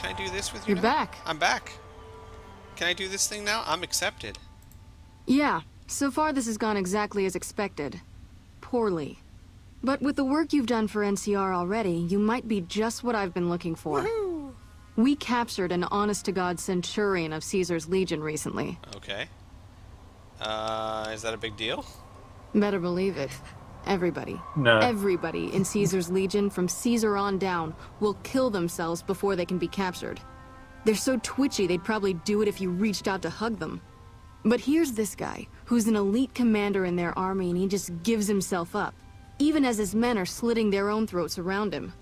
Can I do this with you You're now? back. I'm back. Can I do this thing now? I'm accepted. Yeah, so far this has gone exactly as expected. Poorly. But with the work you've done for NCR already, you might be just what I've been looking for. Woohoo! We captured an honest-to-God centurion of Caesar's Legion recently. Okay. Is that a big deal? Better believe it. Everybody. No. Everybody in Caesar's Legion, from Caesar on down, will kill themselves before they can be captured. They're so twitchy they'd probably do it if you reached out to hug them. But here's this guy, who's an elite commander in their army, and he just gives himself up, even as his men are slitting their own throats around him.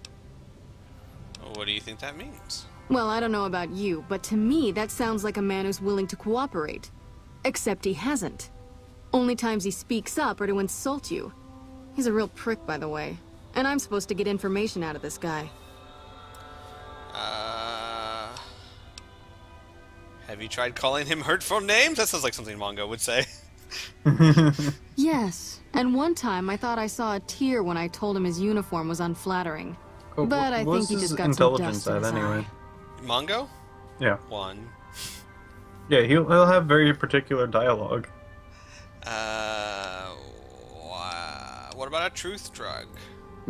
What do you think that means? Well, I don't know about you, but to me that sounds like a man who's willing to cooperate. Except he hasn't. Only times he speaks up are to insult you. He's a real prick, by the way. And I'm supposed to get information out of this guy. Have you tried calling him hurtful names? That sounds like something Mongo would say. Yes, and one time I thought I saw a tear when I told him his uniform was unflattering. Oh, But I think he just got some dust in his eye. Mongo? Yeah. One. Yeah, he'll have very particular dialogue. What about a truth drug?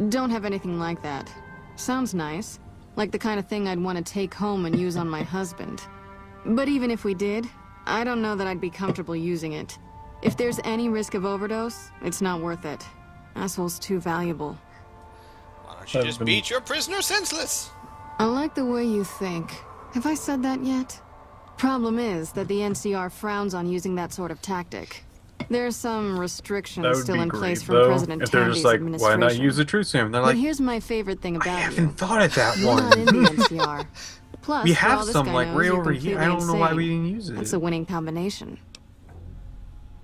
Don't have anything like that. Sounds nice. Like the kind of thing I'd want to take home and use on my husband. But even if we did, I don't know that I'd be comfortable using it. If there's any risk of overdose, it's not worth it. Asshole's too valuable. Why don't you just beat your prisoner senseless? I like the way you think. Have I said that yet? Problem is that the NCR frowns on using that sort of tactic. There's some restrictions still in place from President if they're Tandy's just like, administration. why not use a truth serum? They're But like, here's my favorite thing about I you. haven't thought of that You're not in one. the NCR. Plus, We for all have this some guy like knows, right you're over here. I completely don't know why we insane. didn't use it. That's a winning combination.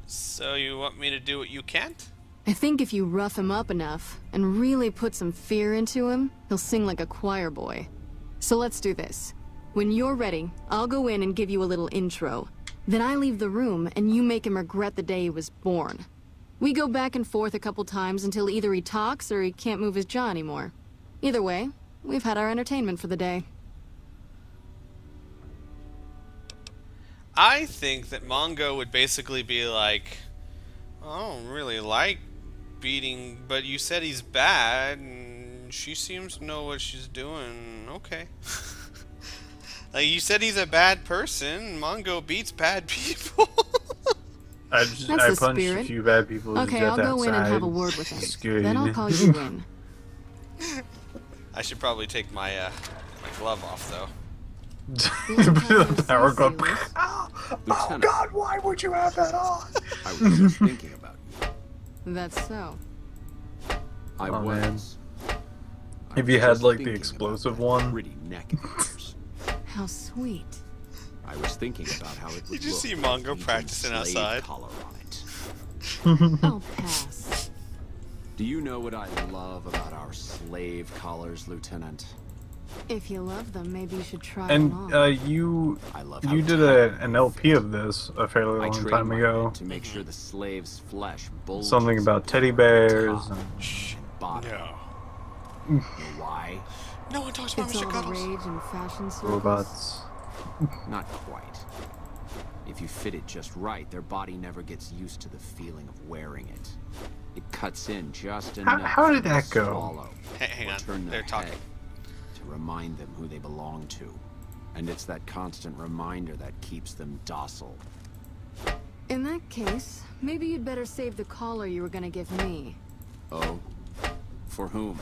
So you want me to do what you can't? I think if you rough him up enough and really put some fear into him, he'll sing like a choir boy. So let's do this. When you're ready, I'll go in and give you a little intro. Then I leave the room and you make him regret the day he was born. We go back and forth a couple times until either he talks or he can't move his jaw anymore. Either way, we've had our entertainment for the day. I think that Mongo would basically be like, I don't really like beating, but you said he's bad, and she seems to know what she's doing. Okay. Like, you said he's a bad person. Mongo beats bad people. I That's punched the a spirit. few bad people. Okay, I'll go in and have a word with him. Then I'll call you in. I should probably take my my glove off, though. The power glove. Oh Lieutenant, God! Why would you have that on? I was just thinking about you. That's so. I Oh, was. man. I If you was had just like the thinking explosive about that one. pretty neck of yours. How sweet. I was thinking about how it would Did you look see with Mongo Legion's practicing slave outside? collar on it. I'll pass. Do you know what I love about our slave collars, Lieutenant? If you love them, maybe you should try them And on. you I love you how did an LP of this a fairly I long train time my ago. men to make sure the slave's flesh bulges Something about teddy from bears. top And and bottom. No. You know why? No one talks about It's Mr. all the Cuddles. rage and fashion circles. robots. Not quite. If you fit it just right, their body never gets used to the feeling of wearing it. It cuts in just enough How did to that go? swallow Hang or on, turn they're their talking. head to remind them who they belong to. And it's that constant reminder that keeps them docile. In that case, maybe you'd better save the collar you were gonna give me. Oh? For whom?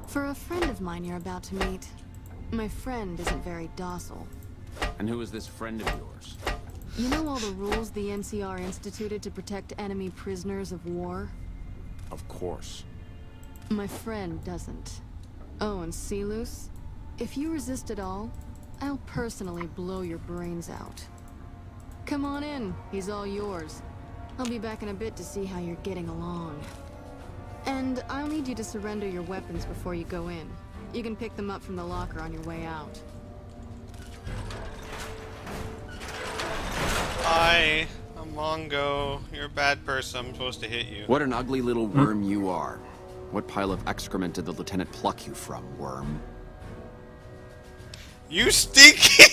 For a friend of mine you're about to meet. My friend isn't very docile. And who is this friend of yours? You know all the rules the NCR instituted to protect enemy prisoners of war? Of course. My friend doesn't. Oh, and Celus? If you resist at all, I'll personally blow your brains out. Come on in, he's all yours. I'll be back in a bit to see how you're getting along. And I'll need you to surrender your weapons before you go in. You can pick them up from the locker on your way out. Hi, I'm Mongo. You're a bad person. I'm supposed to hit you. What an ugly little worm you are. What pile of excrement did the lieutenant pluck you from, worm? You stinky!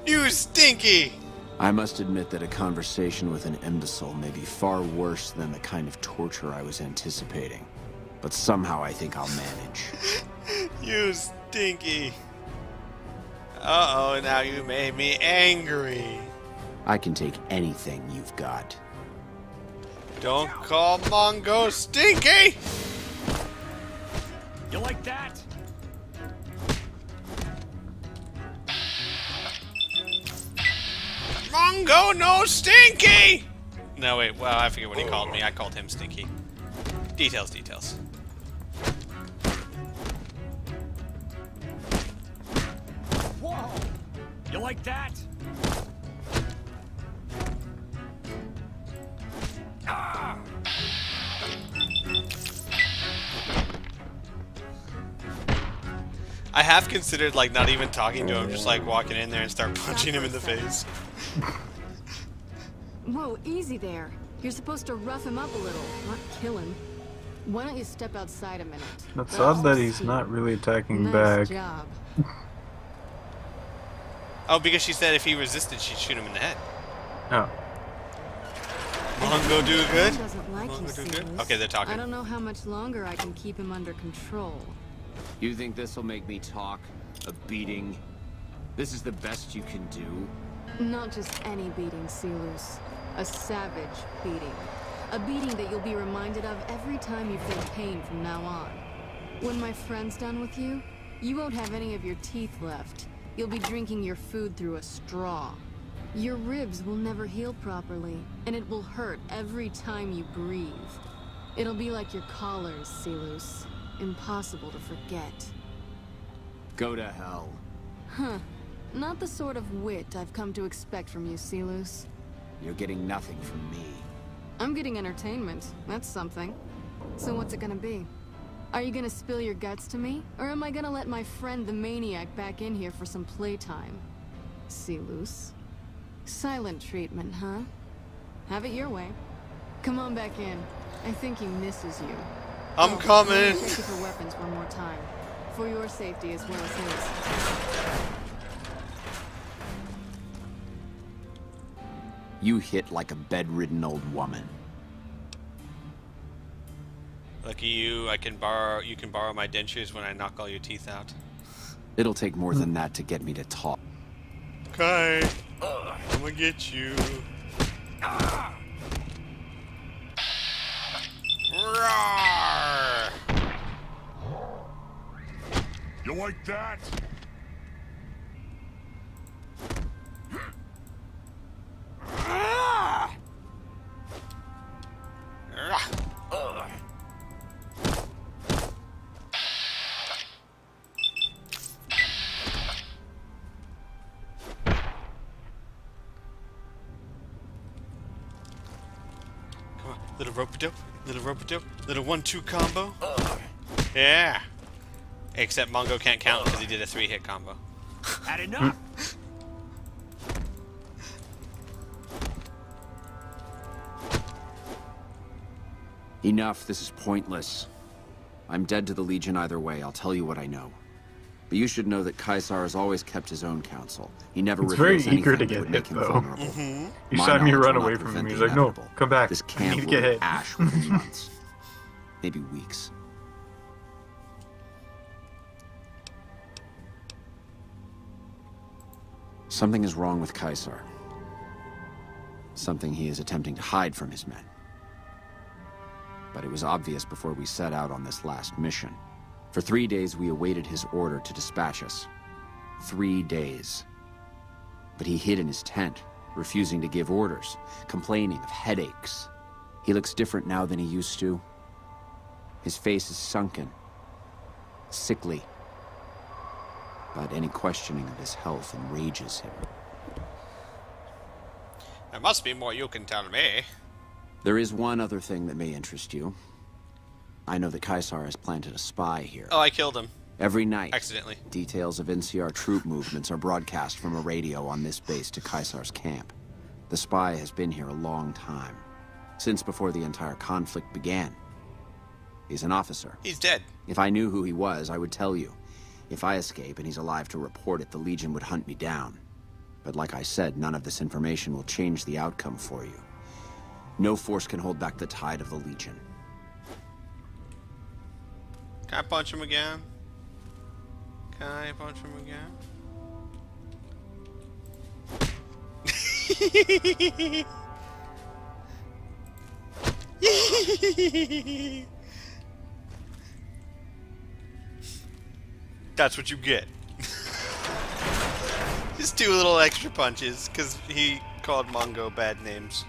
You stinky! I must admit that a conversation with an imbecile may be far worse than the kind of torture I was anticipating. But somehow I think I'll manage. You stinky. Uh-oh, now you made me angry. I can take anything you've got. Don't call Mongo stinky! You like that? Mongo no stinky! No, wait, well, I forget what he called me. I called him stinky. Details, details. Whoa! You like that? Ah! I have considered, like, not even talking to him, just, like, walking in there and start punching him in the face. Whoa, easy there. You're supposed to rough him up a little, not kill him. Why don't you step outside a minute? It's odd that he's not really attacking Nice back. job. Oh, because she said if he resisted, she'd shoot him in the head. Oh. Mongo do good? Doesn't like you, Mongo do good? Seals. Okay, they're I talking. don't know how much longer I can keep him under control. You think this'll make me talk? A beating? This is the best you can do? Not just any beating, Sealus. A savage beating. A beating that you'll be reminded of every time you feel pain from now on. When my friend's done with you, you won't have any of your teeth left. You'll be drinking your food through a straw. Your ribs will never heal properly, and it will hurt every time you breathe. It'll be like your collars, Sealus. Impossible to forget. Go to hell. Huh. Not the sort of wit I've come to expect from you, Sealus. You're getting nothing from me. I'm getting entertainment. That's something. So what's it gonna be? Are you gonna spill your guts to me? Or am I gonna let my friend the maniac back in here for some playtime? Sealus. Silent treatment, huh? Have it your way. Come on back in. I think he misses you. I'm Oh, coming. let me check you for weapons one more time. For your safety as well as his. You hit like a bedridden old woman. Lucky you, you can borrow my dentures when I knock all your teeth out. It'll take more than that to get me to talk. Okay. I'm gonna get you. Roar! You like that? Come on, little rope-a-dope, little rope-a-dope, little 1-2 combo. Yeah. Except Mongo can't count because he did a 3-hit combo. Had enough? Enough, this is pointless. I'm dead to the Legion either way, I'll tell you what I know. But you should know that Caesar has always kept his own counsel. He never He's very reveals eager anything to that get would make hit, him though. vulnerable. You My saw me knowledge run will away not from him. prevent He's the like, no, inevitable. come back. This I camp need to will get go hit. ash within months. Maybe weeks. Something is wrong with Caesar. Something he is attempting to hide from his men. But it was obvious before we set out on this last mission. For 3 days we awaited his order to dispatch us. 3 days. But he hid in his tent, refusing to give orders, complaining of headaches. He looks different now than he used to. His face is sunken, sickly. But any questioning of his health enrages him. There must be more you can tell me. There is one other thing that may interest you. I know that Caesar has planted a spy here. Oh, I killed him. Every night, Accidentally. details of NCR troop movements are broadcast from a radio on this base to Caesar's camp. The spy has been here a long time, since before the entire conflict began. He's an officer. He's dead. If I knew who he was, I would tell you. If I escape and he's alive to report it, the Legion would hunt me down. But like I said, none of this information will change the outcome for you. No force can hold back the tide of the Legion. Can I punch him again? Can I punch him again? That's what you get. Just 2 little extra punches, because he called Mongo bad names.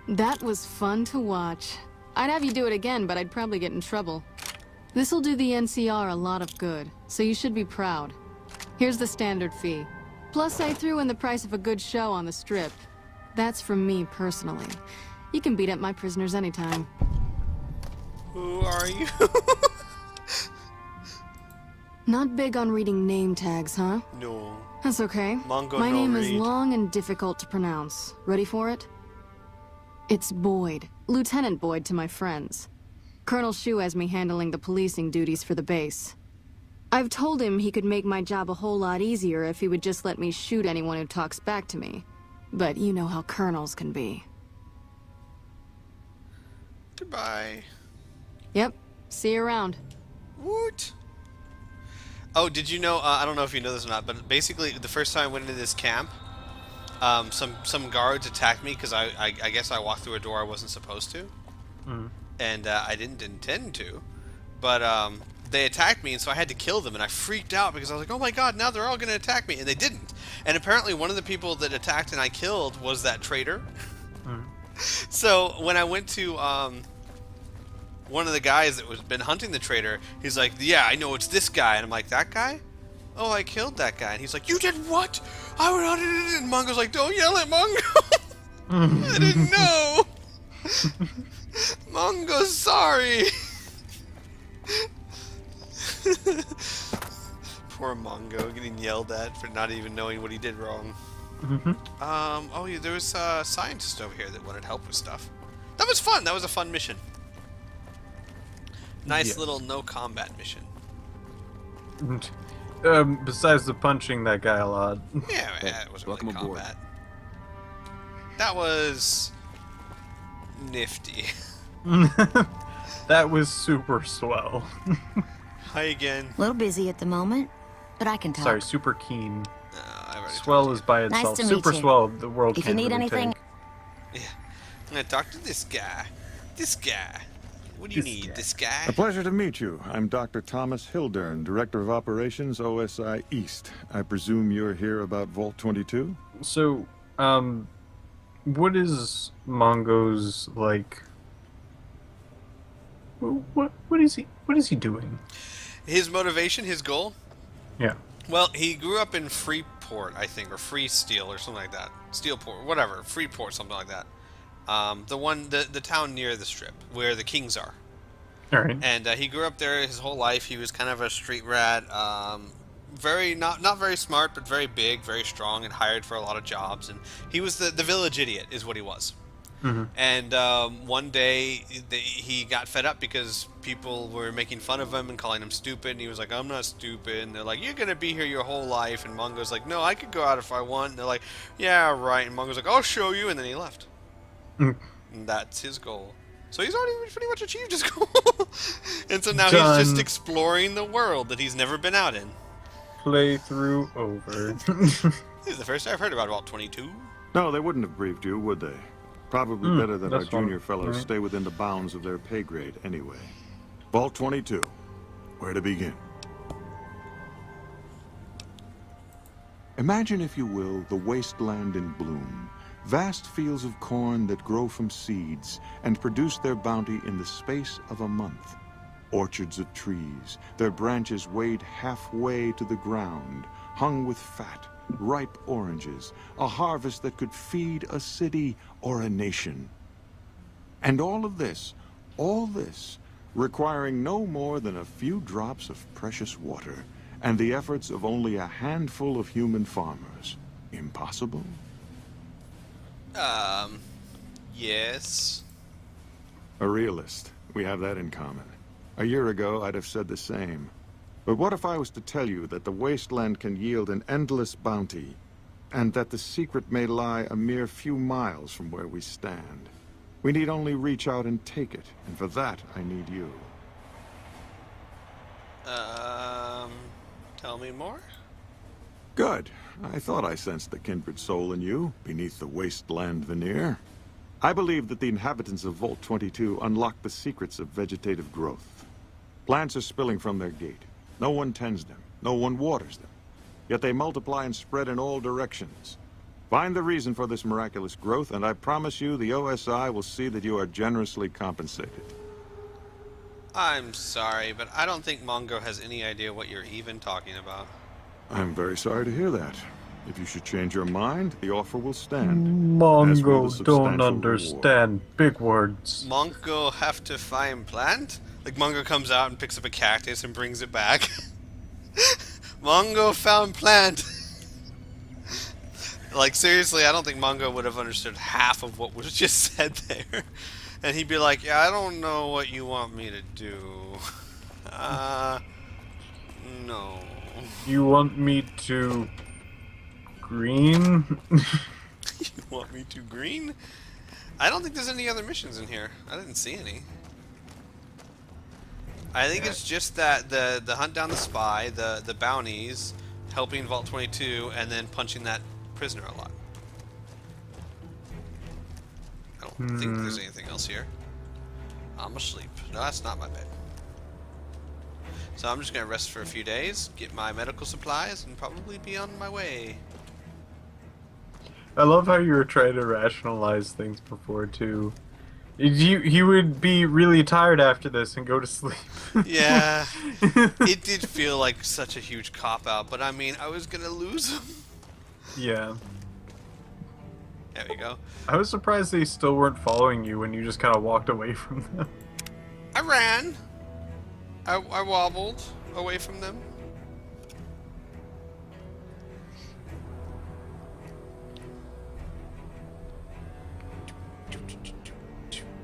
That was fun to watch. I'd have you do it again, but I'd probably get in trouble. This'll do the NCR a lot of good, so you should be proud. Here's the standard fee. Plus, I threw in the price of a good show on the strip. That's from me personally. You can beat up my prisoners anytime. Who are you? Not big on reading name tags, huh? No. That's okay. Mongo My no name is read. long and difficult to pronounce. Ready for it? It's Boyd. Lieutenant Boyd to my friends. Colonel Shu has me handling the policing duties for the base. I've told him he could make my job a whole lot easier if he would just let me shoot anyone who talks back to me. But you know how colonels can be. Goodbye. Yep. See you around. What? Oh, did you know, I don't know if you know this or not, but basically the first time I went into this camp, some guards attacked me because I guess I walked through a door I wasn't supposed to. And I didn't intend to, but they attacked me, and so I had to kill them, and I freaked out because I was like, oh my god, now they're all going to attack me, and they didn't. And apparently one of the people that attacked and I killed was that traitor. So when I went to one of the guys that was been hunting the traitor, he's like, yeah, I know it's this guy, and I'm like, that guy? Oh, I killed that guy. And he's like, you did what? I went out and Mongo's like, don't yell at Mongo. I didn't know. Mongo's sorry. Poor Mongo getting yelled at for not even knowing what he did wrong. Oh yeah, there was a scientist over here that wanted help with stuff. That was fun. That was a fun mission. Nice Yes. little no combat mission. Besides the punching that guy a lot. Yeah, it wasn't welcome really aboard. combat. That was nifty. That was super swell. Hi again. A little busy at the moment, but I can talk. Sorry, super keen. I've already Swell talked is by Nice itself. to meet Super you. swell, the world If you can't need really anything, take. to you. Yeah. I'm gonna talk to this guy. This guy. What do you This need? guy. This guy? A pleasure to meet you. I'm Dr. Thomas Hildern, Director of Operations, OSI East. I presume you're here about Vault 22? So, what is Mongo's like? What is he doing? His motivation, his goal? Yeah. Well, he grew up in Freeport, I think, or Free Steel, or something like that. Steelport, whatever. Freeport, something like that. The town near the strip, where the Kings are. All right. And he grew up there his whole life. He was kind of a street rat. Very not very smart, but very big, very strong, and hired for a lot of jobs. And he was the village idiot, is what he was. And one day he got fed up because people were making fun of him and calling him stupid. And he was like, "I'm not stupid." And they're like, "You're gonna be here your whole life." And Mongo's like, "No, I could go out if I want." And they're like, "Yeah, right." And Mongo's like, "I'll show you." And then he left. And that's his goal. So he's already pretty much achieved his goal. And so now Done. he's just exploring the world that he's never been out in. Playthrough over. This is the first I've heard about Vault 22. No, they wouldn't have briefed you, would they? Probably better that our that's fine. junior fellows Right. stay within the bounds of their pay grade anyway. Vault 22. Where to begin? Imagine, if you will, the wasteland in bloom. Vast fields of corn that grow from seeds and produce their bounty in the space of a month. Orchards of trees, their branches weighed halfway to the ground, hung with fat, ripe oranges, a harvest that could feed a city or a nation. And all this, requiring no more than a few drops of precious water and the efforts of only a handful of human farmers. Impossible? Yes. A realist. We have that in common. A year ago, I'd have said the same. But what if I was to tell you that the wasteland can yield an endless bounty, and that the secret may lie a mere few miles from where we stand? We need only reach out and take it, and for that, I need you. Tell me more? Good. I thought I sensed the kindred soul in you, beneath the wasteland veneer. I believe that the inhabitants of Vault 22 unlock the secrets of vegetative growth. Plants are spilling from their gate. No one tends them. No one waters them. Yet they multiply and spread in all directions. Find the reason for this miraculous growth, and I promise you the OSI will see that you are generously compensated. I'm sorry, but I don't think Mongo has any idea what you're even talking about. I'm very sorry to hear that. If you should change your mind, the offer will stand. As will Mongo the don't substantial understand big words. Mongo have to find plant? Like Mongo comes out and picks up a cactus and brings it back. Mongo found plant. Like seriously, I don't think Mongo would have understood half of what was just said there. And he'd be like, yeah, I don't know what you want me to do. No. You want me to... green? You want me to green? I don't think there's any other missions in here. I didn't see any. I think it's just that the hunt down the spy, the bounties, helping Vault 22, and then punching that prisoner a lot. I don't think there's anything else here. I'm asleep. No, that's not my bed. So I'm just gonna rest for a few days, get my medical supplies, and probably be on my way. I love how you were trying to rationalize things before, too. He would be really tired after this and go to sleep. Yeah, it did feel like such a huge cop-out, but I mean, I was gonna lose him. Yeah. There we go. I was surprised they still weren't following you when you just kind of walked away from them. I ran. I wobbled away from them.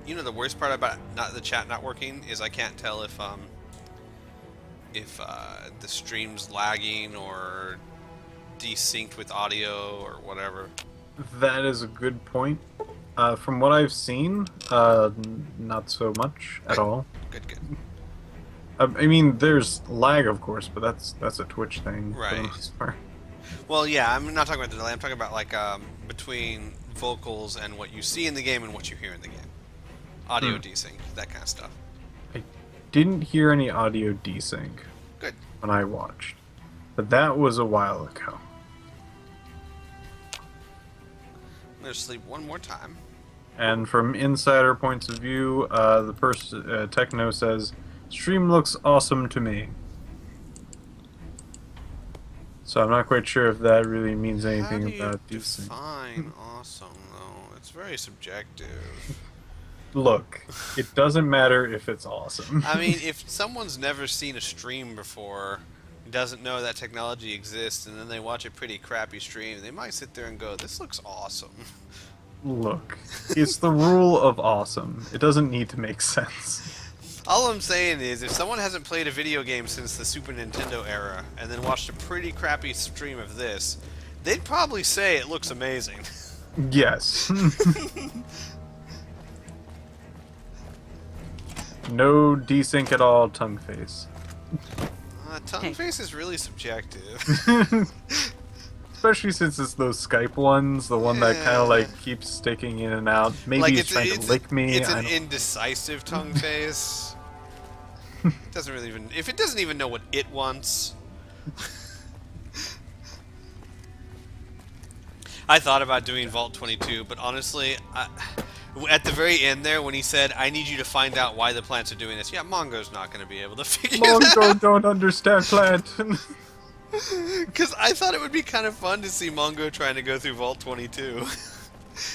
You know the worst part about the chat not working is I can't tell if the stream's lagging or desynced with audio or whatever. That is a good point. From what I've seen, not so much at all. Good. I mean, there's lag, of course, but that's a Twitch thing. Right. For the most part. Well, yeah, I'm not talking about the delay. I'm talking about like between vocals and what you see in the game and what you hear in the game. Audio desync, that kind of stuff. I didn't hear any audio desync. Good. When I watched, but that was a while ago. I'm gonna sleep one more time. And from insider points of view, the person Techno says, "Stream looks awesome to me." So I'm not quite sure if that really means anything about desync. Define awesome though. It's very subjective. Look, it doesn't matter if it's awesome. I mean, if someone's never seen a stream before, doesn't know that technology exists, and then they watch a pretty crappy stream, they might sit there and go, "This looks awesome." Look, it's the rule of awesome. It doesn't need to make sense. All I'm saying is, if someone hasn't played a video game since the Super Nintendo era, and then watched a pretty crappy stream of this, they'd probably say it looks amazing. Yes. No desync at all, tongue face. Tongue face is really subjective. Especially since it's those Skype ones, the one that kind of like keeps sticking in and out. Maybe like he's trying to lick me. It's an indecisive tongue face. Doesn't really even. If it doesn't even know what it wants. I thought about doing Vault 22, but honestly, at the very end there, when he said, "I need you to find out why the plants are doing this," yeah, Mongo's not going to be able to figure that out. Mongo don't understand plant. Because I thought it would be kind of fun to see Mongo trying to go through Vault 22.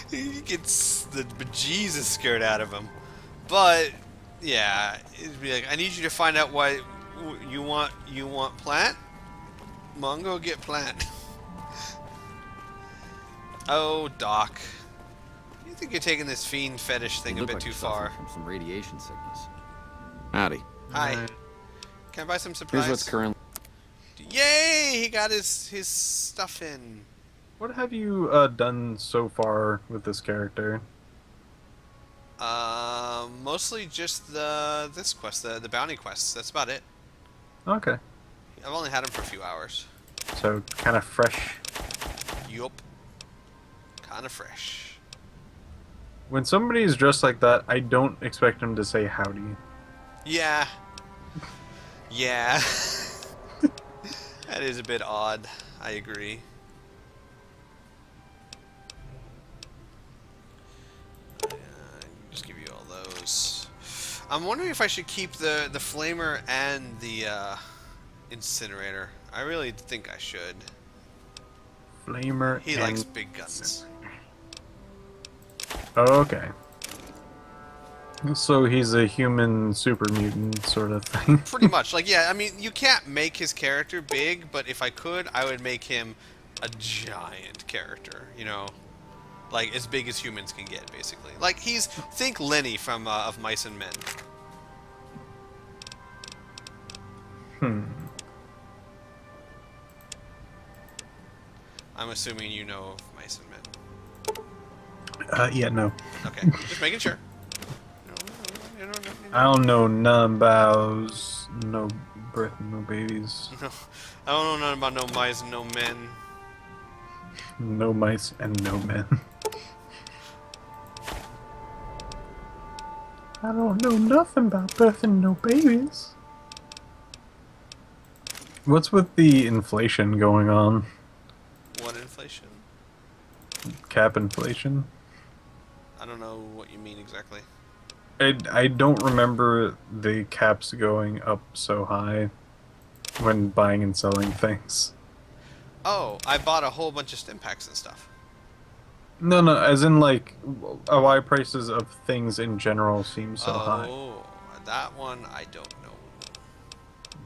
He gets the bejesus scared out of him. But yeah, it'd be like, "I need you to find out why you want plant. Mongo, get plant." Oh, Doc. You think you're taking this fiend fetish thing You a look bit like too you're far. suffering from some radiation sickness. Howdy. Hi. Can I buy some supplies? Here's what's currently... Yay! He got his stuff in. What have you done so far with this character? Mostly just this quest, the bounty quests. That's about it. Okay. I've only had him for a few hours. So, kind of fresh. Yup. Kinda fresh. When somebody is dressed like that, I don't expect them to say howdy. Yeah. Yeah. That is a bit odd. I agree. Just give you all those. I'm wondering if I should keep the flamer and the incinerator. I really think I should. Flamer. He likes big guns. Oh, okay. So he's a human super mutant sort of thing. Pretty much. Like, yeah, I mean, you can't make his character big, but if I could, I would make him a giant character, you know? Like, as big as humans can get, basically. Like, think Lenny from, of Mice and Men. I'm assuming you know of Mice and Men. Yeah, no. Okay, just making sure. I don't know none about no birth and no babies. No, I don't know nothing about no mice and no men. No mice and no men. I don't know nothing about birth and no babies. What's with the inflation going on? What inflation? Cap inflation? I don't know what you mean exactly. I don't remember the caps going up so high when buying and selling things. Oh, I bought a whole bunch of stim packs and stuff. No, as in like why prices of things in general seem so high. Oh, that one I don't know.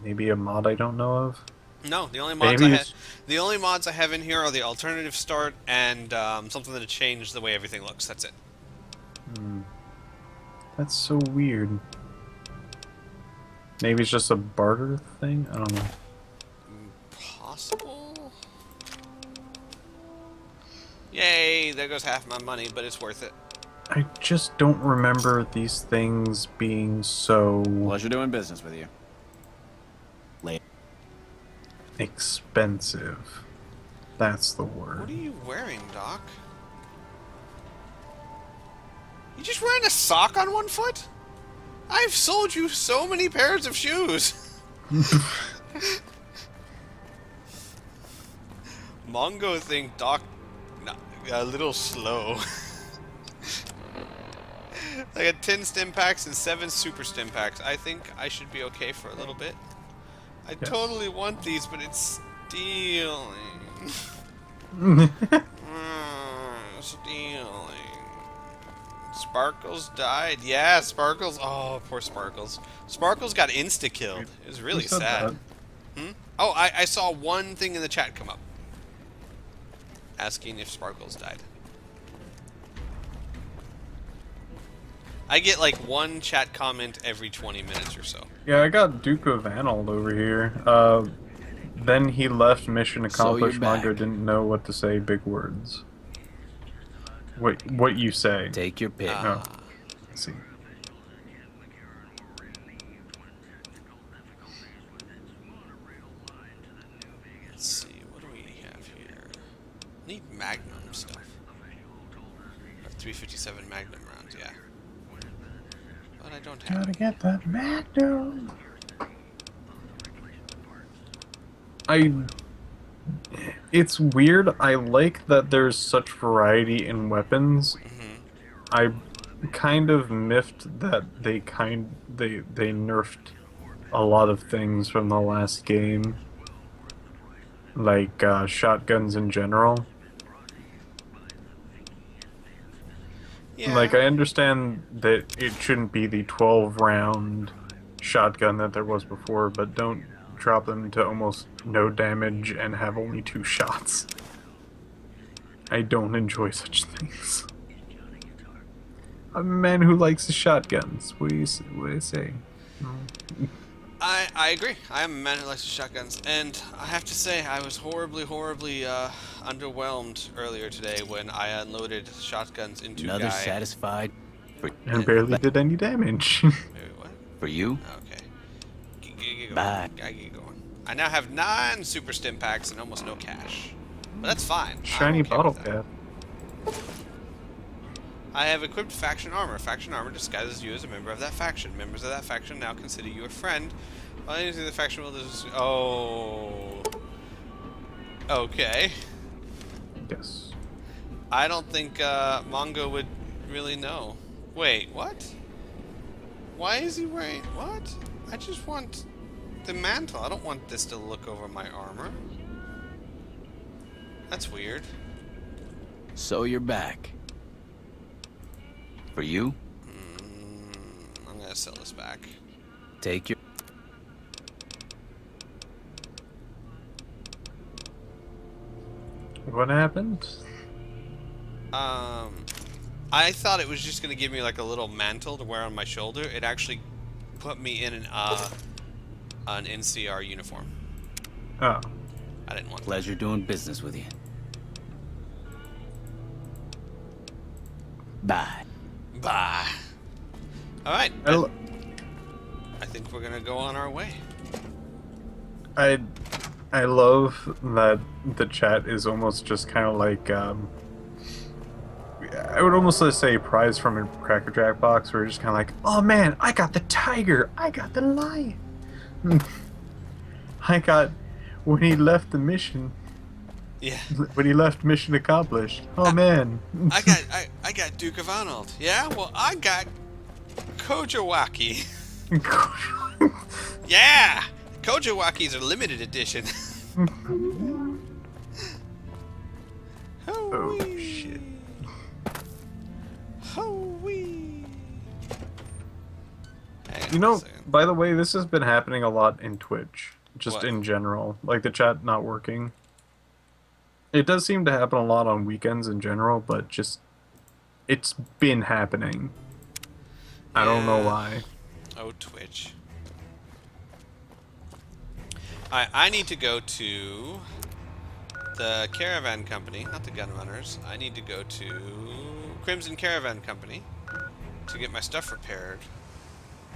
Maybe a mod I don't know of. No, the only mods I have in here are the alternative start and something that'll change the way everything looks. That's it. That's so weird. Maybe it's just a barter thing? I don't know. Possible? Yay, there goes half my money, but it's worth it. I just don't remember these things being so Pleasure doing business with you. expensive. That's the word. What are you wearing, Doc? You just wearing a sock on one foot? I've sold you so many pairs of shoes. Mongo think Doc a little slow. Like a 10 stim packs and 7 super stim packs. I think I should be okay for a little bit. I totally want these, but it's stealing. Stealing. Sparkles died. Yeah, Sparkles. Oh, poor Sparkles. Sparkles got insta-killed. It was really sad. Oh, I saw one thing in the chat come up. Asking if Sparkles died. I get like one chat comment every 20 minutes or so. Yeah, I got Duke of Anald over here. Then he left, mission accomplished. Mongo didn't know what to say, big words. What you say? Take your pick. Oh, I see. Let's see, what do we have here? Need Magnum stuff. 357 Magnum rounds, yeah. But I don't have Gotta get that Magnum. It's weird. I like that there's such variety in weapons. I kind of miffed that they nerfed a lot of things from the last game, like shotguns in general. Yeah. Like, I understand that it shouldn't be the 12-round shotgun that there was before, but don't drop them to almost no damage and have only 2 shots. I don't enjoy such things. a man who likes the shotguns. What do you say? I agree. I am a man who likes shotguns, and I have to say I was horribly underwhelmed earlier today when I unloaded shotguns into Another guy. satisfied And barely did any damage. Wait, what? for you? Okay. Get going. Bye. I get going. I now have 9 super stim packs and almost no cash. But that's fine. I'm Shiny okay bottle with that. cap. I have equipped faction armor. Faction armor disguises you as a member of that faction. Members of that faction now consider you a friend. While using the faction will just... Oh. Okay. Yes. I don't think Mongo would really know. Wait, what? Why is he wearing... What? I just want the mantle. I don't want this to look over my armor. That's weird. So you're back. For you? I'm gonna sell this back. Take your... What happened? I thought it was just gonna give me like a little mantle to wear on my shoulder. It actually put me in an NCR uniform. Oh. I didn't want that. Pleasure doing business with you. Bye. Bye. Alright. I I think we're gonna go on our way. I love that the chat is almost just kind of like, I would almost say prize from a Cracker Jack box, where you're just kind of like, oh man, I got the tiger, I got the lion. I got, when he left the mission, Yeah. when he left mission accomplished. Oh man. I got Duke of Arnold. Yeah? Well, I got Kojawaki. Yeah! Kojawaki's a limited edition. Oh shit. Hoo-wee. Hang on You know, a second. by the way, this has been happening a lot in Twitch, just What? in general. Like the chat not working. It does seem to happen a lot on weekends in general, but just it's been happening. I don't know Yeah. why. Oh, Twitch. I need to go to the Caravan Company, not the Gunrunners. I need to go to Crimson Caravan Company to get my stuff repaired.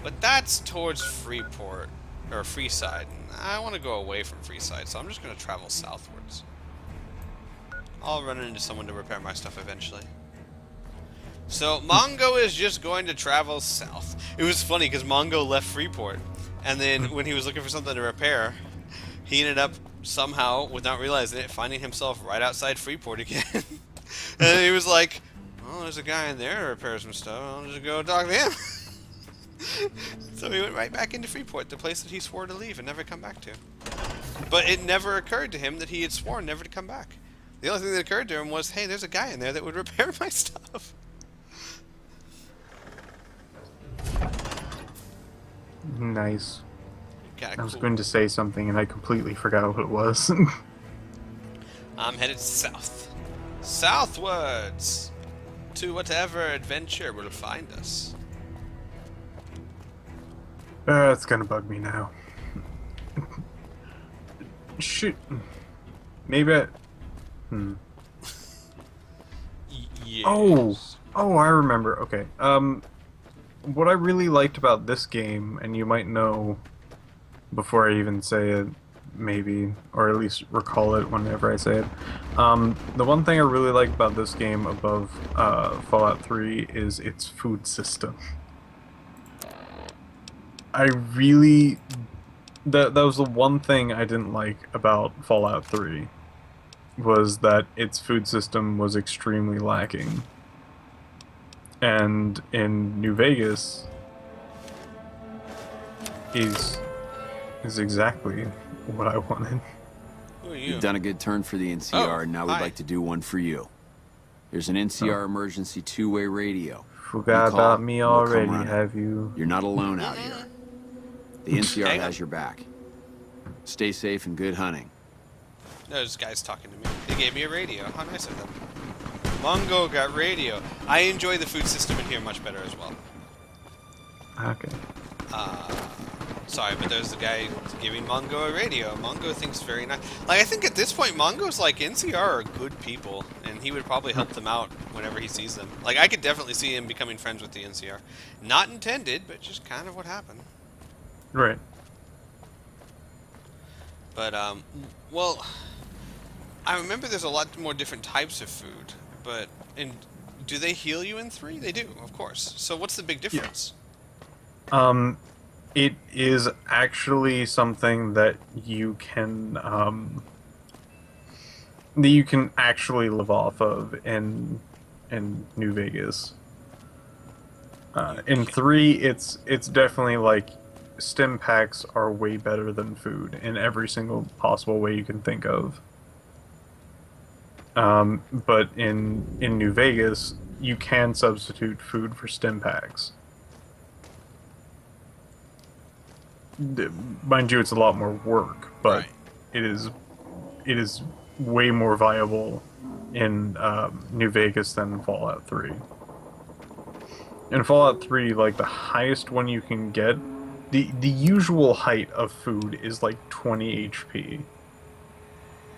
But that's towards Freeport, or Freeside. And I want to go away from Freeside, so I'm just going to travel southwards. I'll run into someone to repair my stuff eventually. So Mongo is just going to travel south. It was funny because Mongo left Freeport, and then when he was looking for something to repair, he ended up somehow, without realizing it, finding himself right outside Freeport again. And he was like, "Oh, there's a guy in there to repair some stuff. I'll just go talk to him." So he went right back into Freeport, the place that he swore to leave and never come back to. But it never occurred to him that he had sworn never to come back. The only thing that occurred to him was, "Hey, there's a guy in there that would repair my stuff." Nice. Kinda I was cool. going to say something and I completely forgot what it was. I'm headed south. Southwards! To whatever adventure will find us. It's gonna bug me now. Shoot. Maybe I... Yes. Oh, I remember. Okay. What I really liked about this game, and you might know before I even say it, maybe, or at least recall it whenever I say it. The one thing I really like about this game above Fallout 3 is its food system. I really... That was the one thing I didn't like about Fallout 3, was that its food system was extremely lacking. And in New Vegas is exactly what I wanted. Who are you? You've done a good turn for the NCR, Oh, and now we'd hi. like to do one for you. Here's an NCR emergency two-way radio. Forgot You call, about me we'll come already, running. have you? You're not alone out here. The NCR Hang on. has your back. Stay safe and good hunting. No, this guy's talking to me. They gave me a radio. How nice of them. Mongo got radio. I enjoy the food system in here much better as well. Okay. Sorry, but there's the guy giving Mongo a radio. Mongo thinks very nice. Like, I think at this point, Mongo's like, NCR are good people, and he would probably help them out whenever he sees them. Like, I could definitely see him becoming friends with the NCR. Not intended, but just kind of what happened. Right. But, well, I remember there's a lot more different types of food, but, and do they heal you in 3? They do, of course. So what's the big difference? It is actually something that you can actually live off of in New Vegas. In 3, it's definitely like stim packs are way better than food in every single possible way you can think of. But in New Vegas, you can substitute food for stim packs. Mind you, it's a lot more work, but Right. it is way more viable in New Vegas than Fallout 3. In Fallout 3, like the highest one you can get, the usual height of food is like 20 HP,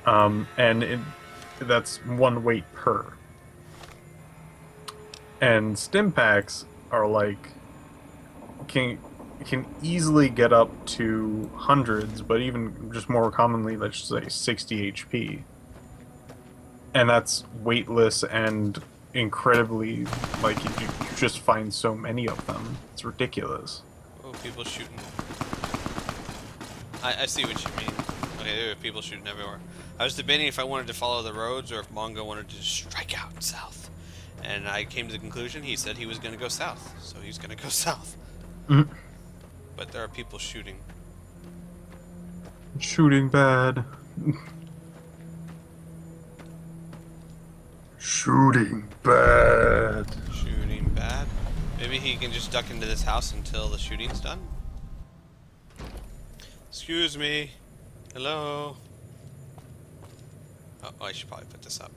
and that's 1 weight per. And stim packs are like can easily get up to hundreds, but even just more commonly, let's just say 60 HP. And that's weightless and incredibly, like, you just find so many of them. It's ridiculous. Oh, people shooting. I see what you mean. Okay, there are people shooting everywhere. I was debating if I wanted to follow the roads or if Mongo wanted to just strike out south. And I came to the conclusion he said he was going to go south, so he's going to go south. Mhm. But there are people shooting. Shooting bad. Shooting bad. Shooting bad. Maybe he can just duck into this house until the shooting's done. Excuse me. Hello. Oh, I should probably put this up.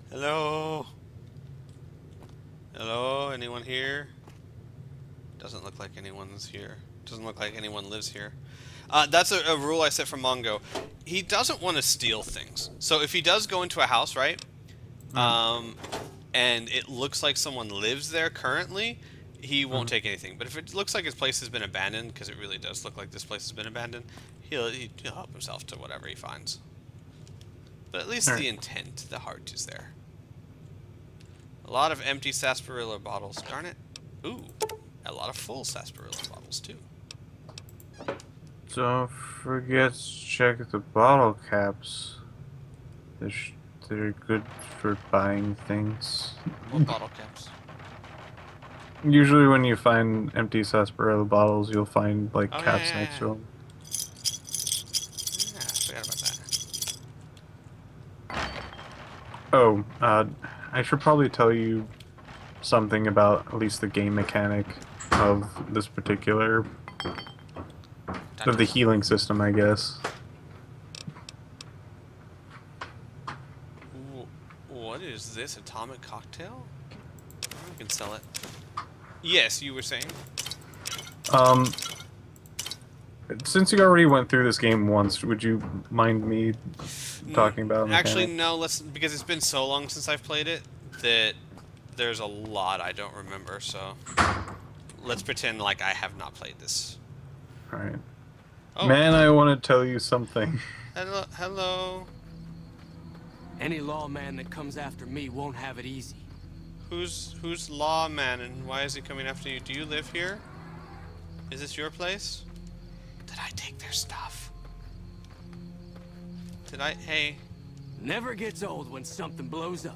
Hello. Hello, anyone here? Doesn't look like anyone's here. Doesn't look like anyone lives here. That's a rule I set for Mongo. He doesn't want to steal things. So if he does go into a house, right? And it looks like someone lives there currently, he won't take anything. But if it looks like his place has been abandoned, because it really does look like this place has been abandoned, he'll help himself to whatever he finds. But at least the intent, the heart is there. A lot of empty sarsaparilla bottles. Darn it. Ooh. A lot of full sarsaparilla bottles, too. Don't forget to check the bottle caps. They're good for buying things. What bottle caps? Usually when you find empty sarsaparilla bottles, you'll find, like, Oh, caps yeah, next to them. Yeah, I forgot about that. Oh, I should probably tell you something about at least the game mechanic of this particular... of the healing system, I guess. What is this? Atomic cocktail? I can sell it. Yes, you were saying? Since you already went through this game once, would you mind me talking about it? Actually, no, let's, because it's been so long since I've played it that there's a lot I don't remember, so let's pretend like I have not played this. Alright. Oh. Man, I want to tell you something. Hello. Any lawman that comes after me won't have it easy. Who's lawman and why is he coming after you? Do you live here? Is this your place? Did I take their stuff? Hey. Never gets old when something blows up.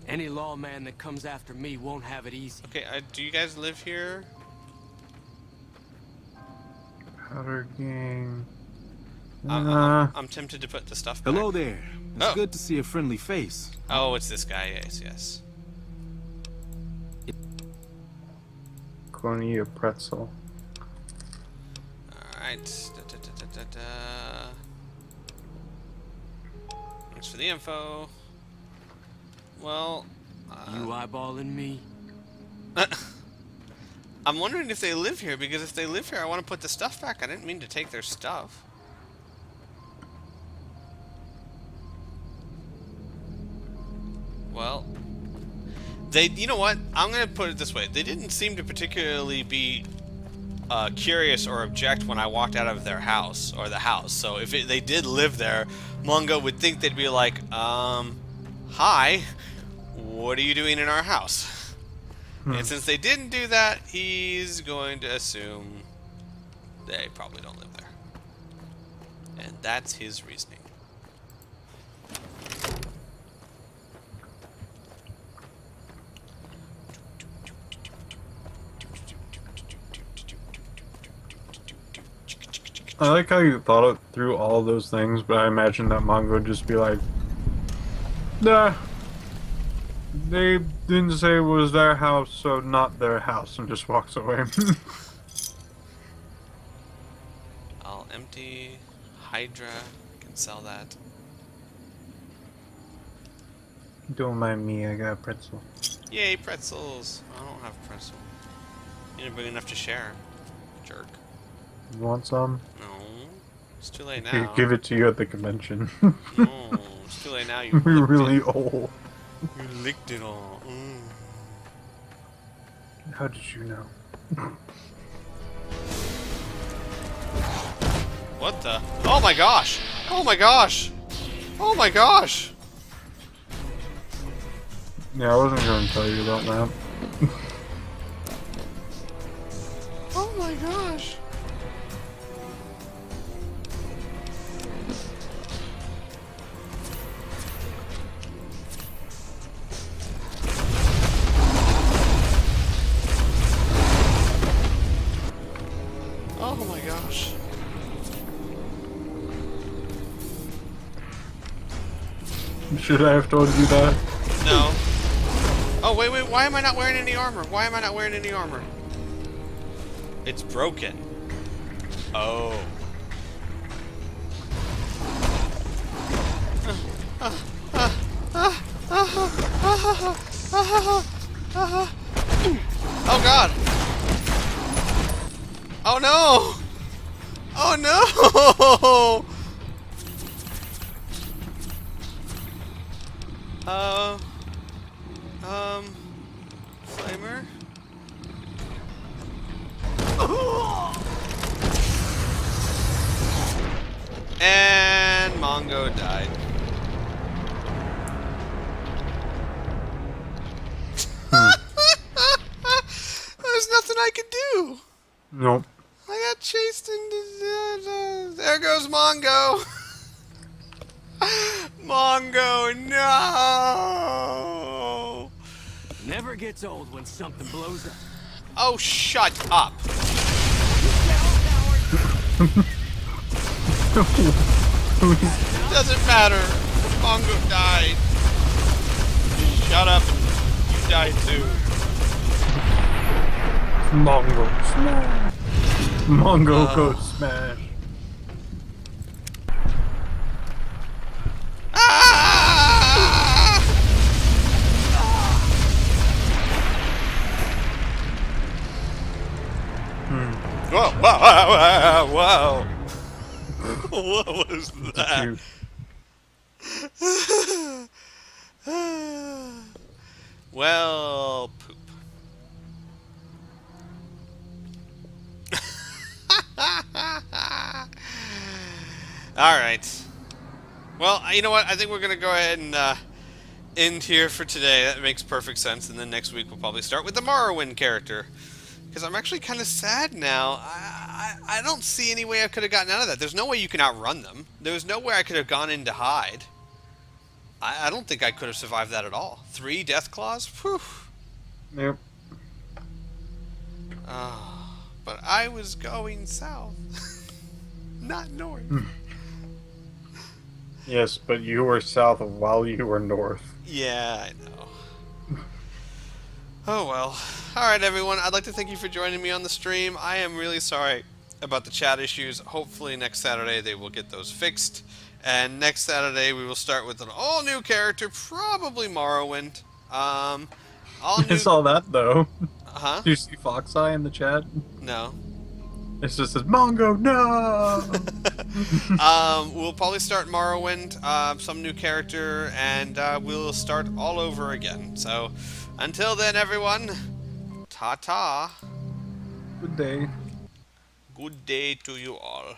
Any lawman that comes after me won't have it easy. Okay, do you guys live here? Powder gang. I'm tempted to put the stuff back. Hello there. It's Oh. good to see a friendly face. Oh, it's this guy. Yes. Corny a pretzel. Alright. Thanks for the info. Well, You eyeballing me? I'm wondering if they live here, because if they live here, I want to put the stuff back. I didn't mean to take their stuff. Well, you know what? I'm going to put it this way. They didn't seem to particularly be curious or object when I walked out of their house, or the house. So if they did live there, Mongo would think they'd be like, hi, what are you doing in our house? And since they didn't do that, he's going to assume they probably don't live there. And that's his reasoning. I like how you thought it through all those things, but I imagine that Mongo would just be like, nah, they didn't say it was their house, so not their house, and just walks away. I'll empty Hydra. I can sell that. Don't mind me, I got a pretzel. Yay, pretzels! I don't have a pretzel. You're big enough to share, jerk. You want some? No, it's too late I now. could give it to you at the convention. No, it's too late now. You We're licked really it. old. You licked it all. How did you know? What the? Oh my gosh! Oh my gosh! Oh my gosh! Yeah, I wasn't going to tell you about that. Oh my gosh! Oh my gosh. Should I have told you that? No. Oh, wait, why am I not wearing any armor? Why am I not wearing any armor? It's broken. Oh. Oh god! Oh no! Oh no! Flamer? And Mongo died. There's nothing I could do. Nope. I got chased into... There goes Mongo. Mongo, no! Never gets old when something blows up. Oh, shut up. Doesn't matter. Mongo died. Shut up. You died too. Mongo smash. Mongo go smash. Ah! Whoa, whoa, whoa, whoa. What was that? Well, poop. Alright. Well, you know what? I think we're going to go ahead and end here for today. That makes perfect sense. And then next week we'll probably start with the Morrowind character. Because I'm actually kind of sad now. I don't see any way I could have gotten out of that. There's no way you can outrun them. There's no way I could have gone in to hide. I don't think I could have survived that at all. 3 death claws? Whew. Yep. But I was going south. Not north. Yes, but you were south while you were north. Yeah, I know. Oh well. Alright everyone, I'd like to thank you for joining me on the stream. I am really sorry about the chat issues. Hopefully next Saturday they will get those fixed And next Saturday we will start with an all-new character, probably Morrowind. All I new. saw that though. Huh? Do you see Foxeye in the chat? No. It just says Mongo, no. We'll probably start Morrowind, some new character, and we'll start all over again. So, until then, everyone, ta-ta. Good day. Good day to you all.